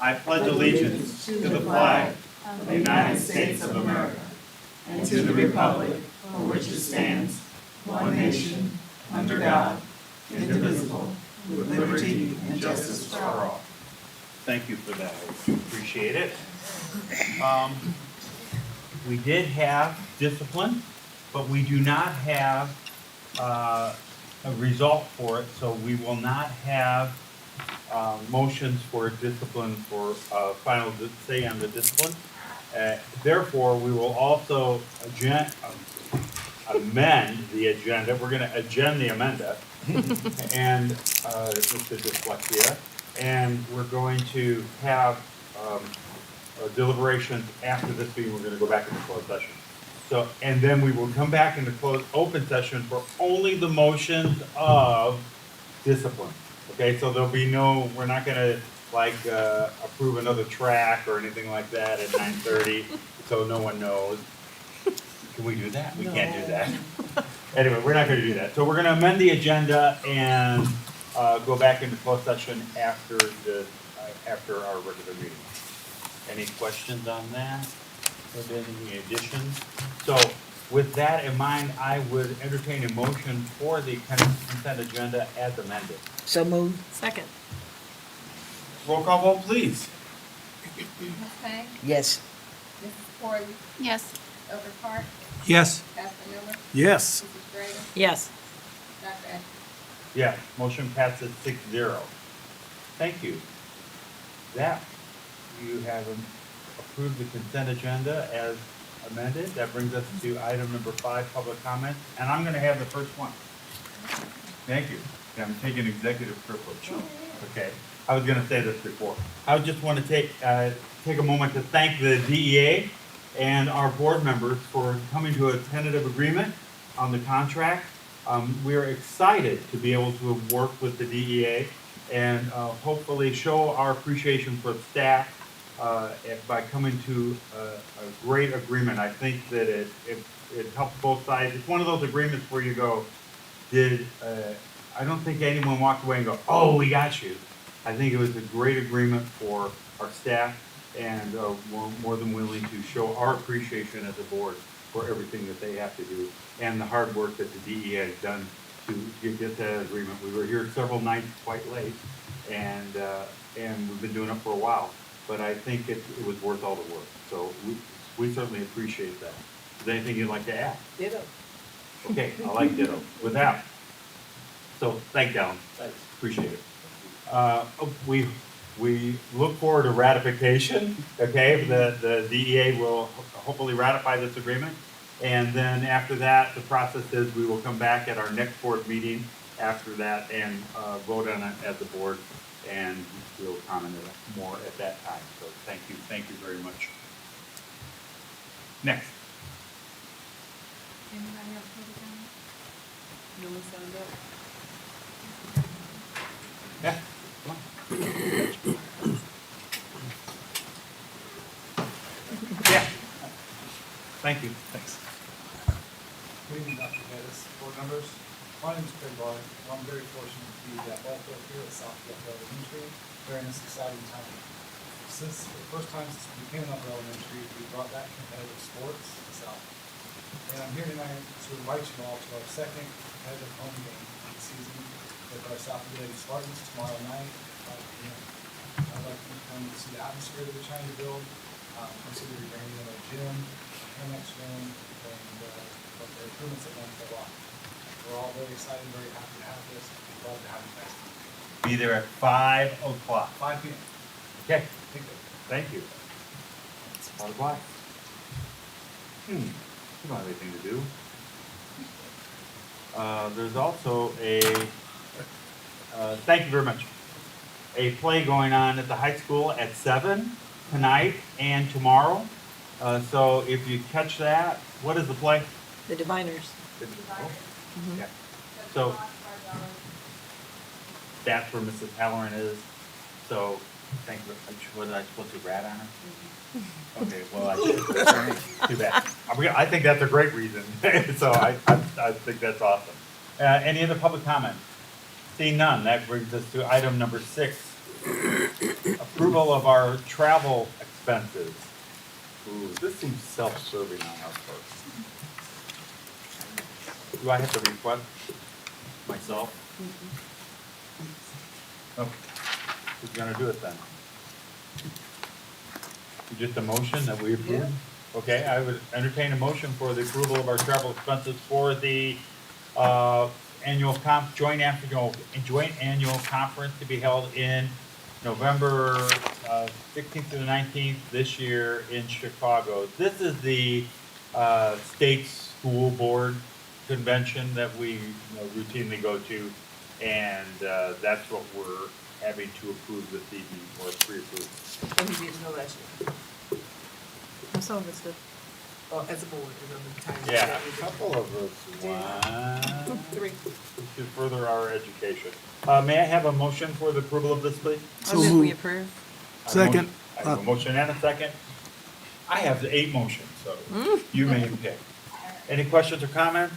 I pledge allegiance to the flag of the United States of America and to the republic for which it stands, one nation, under God, indivisible, with liberty and justice for all. Thank you for that. I do appreciate it. We did have discipline, but we do not have a result for it, so we will not have motions for discipline for final say on the discipline. Therefore, we will also amend the agenda. We're going to agenda the amenda, and Mr. Dyslexia, and we're going to have deliberations after this meeting. We're going to go back into closed session. So, and then we will come back into closed open session for only the motions of discipline. Okay, so there'll be no, we're not going to approve another track or anything like that at 9:30, so no one knows. Can we do that? We can't do that. Anyway, we're not going to do that. So we're going to amend the agenda and go back into closed session after our regular meeting. Any questions on that? Any additions? So with that in mind, I would entertain a motion for the consent agenda as amended. So moved. Second. Roll call vote, please. Ms. Payne? Yes. Mrs. Corley? Yes. Elder Clark? Yes. Pastor Miller? Yes. Mrs. Grader? Yes. Dr. Ashton? Yeah, motion passes 6-0. Thank you. That, you have approved the consent agenda as amended. That brings us to item number 5, public comments, and I'm going to have the first one. Thank you. I'm taking executive privilege. Okay, I was going to say this before. I just want to take a moment to thank the DEA and our board members for coming to a tentative agreement on the contract. We're excited to be able to work with the DEA and hopefully show our appreciation for the staff by coming to a great agreement. I think that it helps both sides. It's one of those agreements where you go, I don't think anyone walked away and go, oh, we got you. I think it was a great agreement for our staff, and we're more than willing to show our appreciation as a board for everything that they have to do and the hard work that the DEA has done to get that agreement. We were here several nights quite late, and we've been doing it for a while, but I think it was worth all the work. So we certainly appreciate that. Is there anything you'd like to add? Ditto. Okay, I like ditto. With that, so thank you, Alan. Appreciate it. We look forward to ratification. Okay, the DEA will hopefully ratify this agreement, and then after that, the process is we will come back at our next board meeting after that and vote on it as a board, and we'll comment on it more at that time. So thank you very much. Next. Anybody else have a comment? No one signed up. Yeah, come on. Yeah. Thank you. Thanks. Good evening, Dr. Pettis, board members. My name is Craig Barr. I'm very fortunate to be both here at South Bluff Elementary during this exciting time. Since the first time since we became Upper Elementary, we brought back competitive sports to South. And I'm here tonight to invite you all to our second competitive home game of the season with our South Lady Spartans tomorrow night at 5 p.m. I'd like you to come to see the atmosphere that we're trying to build. Consider the bringing in our gym, annex room, and what the improvements that went for a lot. We're all very excited, very happy to have this. We'd love to have you guys. Be there at 5 o'clock. 5 p.m. Okay. Thank you. 5 o'clock. You don't have anything to do. There's also thank you very much, a play going on at the high school at 7 tonight and tomorrow. So if you catch that, what is the play? The Diviners. Yeah. So that's where Mrs. Halloran is. So thank you. Was I supposed to rat on her? Okay, well, too bad. I think that's a great reason. So I think that's awesome. Any other public comment? Seeing none, that brings us to item number 6. Approval approval of our travel expenses. Ooh, this seems self-serving on our part. Do I have to request myself? Okay, who's gonna do it then? Just a motion that we approve? Okay, I would entertain a motion for the approval of our travel expenses for the, joint annual conference to be held in November, 16th to the 19th this year in Chicago. This is the, state school board convention that we, routinely go to, and, that's what we're having to approve this evening, or pre-approve. And we didn't know last year. Some of us did. Well, as a board, remember the time. Yeah, a couple of us want Three. to further our education. May I have a motion for the approval of this, please? I move we approve. Second. I have a motion and a second. I have 8 motions, so you may pick. Any questions or comments?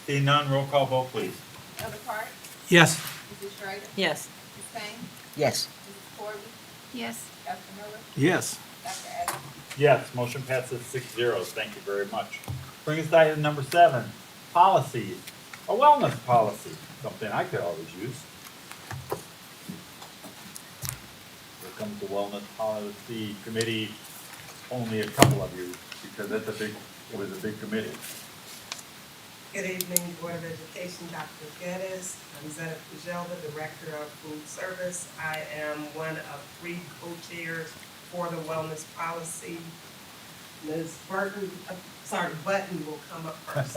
Seeing none, roll call vote, please. Elder Clark, Yes. Mrs. Schrader, Yes. Ms. Payne, Yes. Mrs. Corby, Yes. Dr. Miller, Yes. Dr. Adams. Yes, motion passes 6-0. Thank you very much. Bring us to item number 7, policies. A wellness policy, something I could always use. Here comes the wellness policy committee, only a couple of you, because it was a big committee. Good evening, Board of Education, Dr. Geddes. I'm Zena Pujelda, Director of Food Service. I am one of 3 co-chairs for the wellness policy. Ms. Button will come up first.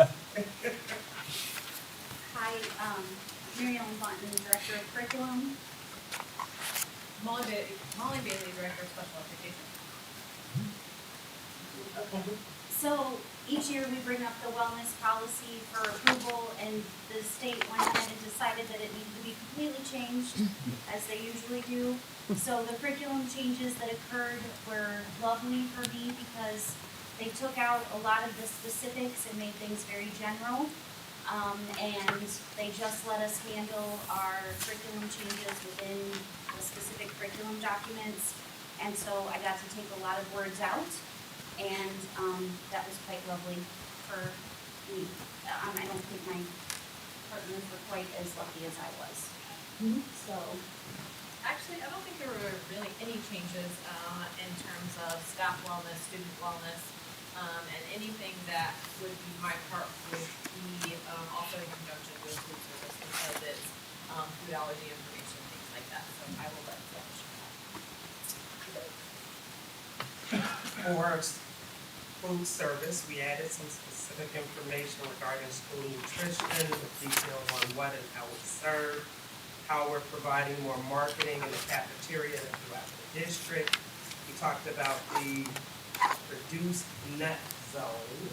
Hi, Mary Ellen Bunton, Director of Curriculum. Molly Bailey, Director of Special Education. Okay. So each year we bring up the wellness policy for approval, and the state went ahead and decided that it needed to be completely changed, as they usually do. So the curriculum changes that occurred were lovely for me because they took out a lot of the specifics and made things very general. And they just let us handle our curriculum changes within the specific curriculum documents. And so I got to take a lot of words out, and that was quite lovely for me. I don't think my partners were quite as lucky as I was. So, Actually, I don't think there were really any changes in terms of staff wellness, student wellness, and anything that would be my part would be also in conjunction with food service because it's food allergy information, things like that. So I will let them For food service, we added some specific information regarding school nutrition, with details on what and how it's served, how we're providing more marketing in the cafeteria and throughout the district. We talked about the reduced nut zone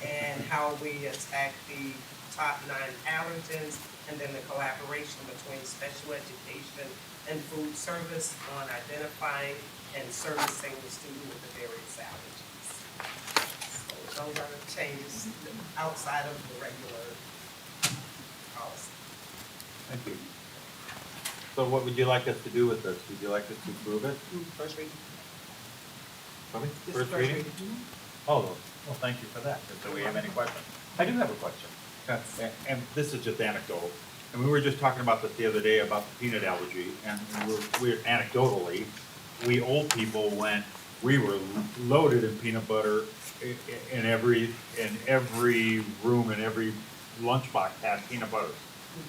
and how we attack the top 9 allergens, and then the collaboration between special education and food service on identifying and servicing the student with the various allergies. So those are the changes outside of the regular policy. Thank you. So what would you like us to do with this? Would you like us to approve it? First reading. Pardon me? Just First reading? Oh, well, thank you for that. Do we have any questions? I do have a question. And this is just anecdotal. And we were just talking about this the other day about the peanut allergy, and we're anecdotally, we old people we were loaded in peanut butter in every room, and every lunchbox had peanut butter.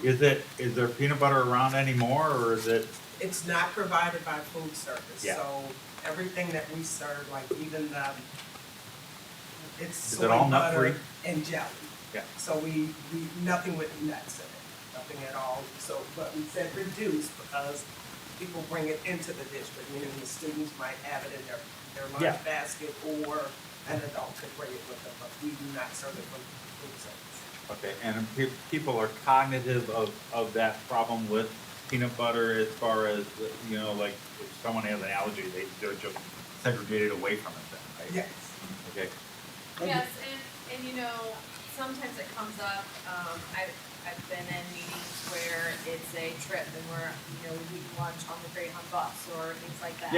Is there peanut butter around anymore, or is it? It's not provided by food service, Yeah. so everything that we serve, like even it's Is it all soy nut butter free? and jelly. Yeah. So we nothing with nuts in it, nothing at all. So, but we said reduce because people bring it into the district, meaning the students might have it in their Yeah. lunch basket, or an adult could bring it with them, but we do not serve it from food service. Okay, and people are cognitive of that problem with peanut butter as far as, like if someone has an allergy, they're just segregated away from it then, right? Yes. Okay, Yes, and sometimes it comes up, I've been in meetings where it's a trip and we're, we eat lunch on the Greyhound bus or things like that.